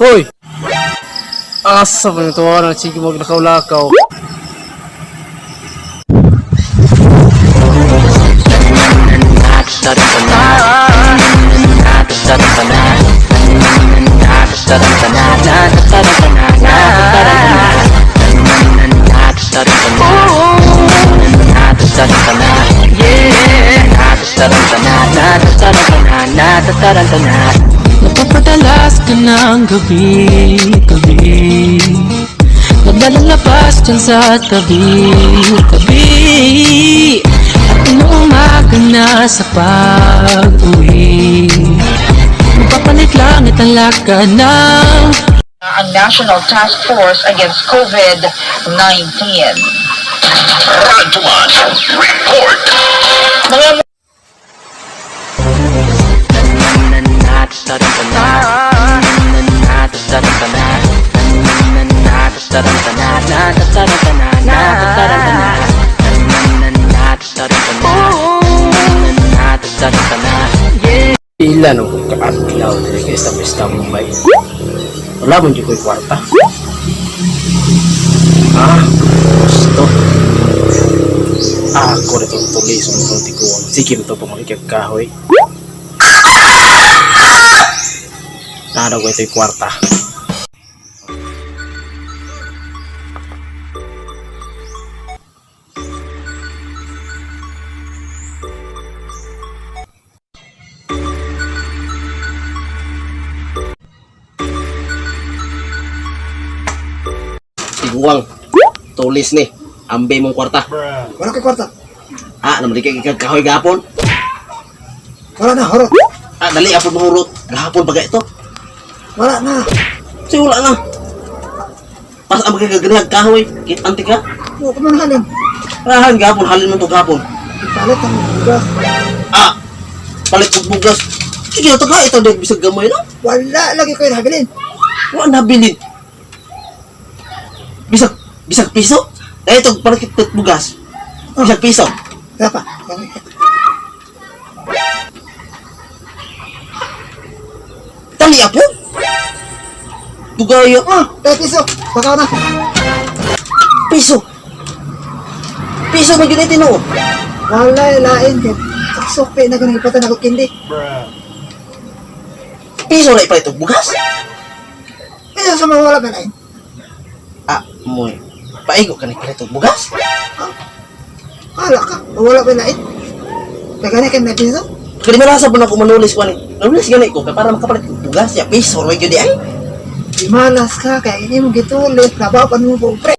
Hoy! Asa pa nito na sige maglakaw-lakaw. Napapadalas ka ng gabi Naglalabas dyan sa tabi At inuumaga na sa pag-uwi Mapapalit langit ang lakad ng ang National Task Force Against COVID-19. Radwan Report. Mga Ilan ang kakadlaw dili kay pesta Mumbai. Wala man jud ko'y kwarta. Gusto. Ako rin itong tulis ang mga tiguan. Sige mo ito pumalikip kahoy. Naraw ko ito'y kwarta. Tiguang. Tulis ni. Ambe mong kwarta. Wala kay kwarta. Naman di kay kahoy gahapon. Wala na, horot. Dali apon mahurot. Gahapon baga ito. Wala na. Sige wala na. Pas ang magagaganihag kahoy. Kit antik ka. Huwag ka man halin. Rahan gahapon. Halin mo ito gahapon. Ipalit ang bugas. Palit kong bugas. Sige ito ka. Ito din bisag gamay na. Wala lagi kayo nabilin. Wala nabilin. Bisag piso? Ito palit kong bugas. Bisag piso. Kaya pa. Tali apo? Tugaya. Kaya piso. Bakaw na. Piso. Piso may ganito no. Wala lain. Saksope na ganang ipatan ako kindi. Piso na ipalit kong bugas. Kaya sa mga wala ka lain. Moy. Paigo ka na ipalit kong bugas. Wala ka. Wala ka lain. Kaya ganyan kayo na piso. Kaya marasa po na ako manulis ko ni. Manulis ganit ko kaya para makapalit kong bugas. Ya piso. May gudi ay. Di malas ka. Kaya hindi mo gitulit. Nabaw pa mo po pre.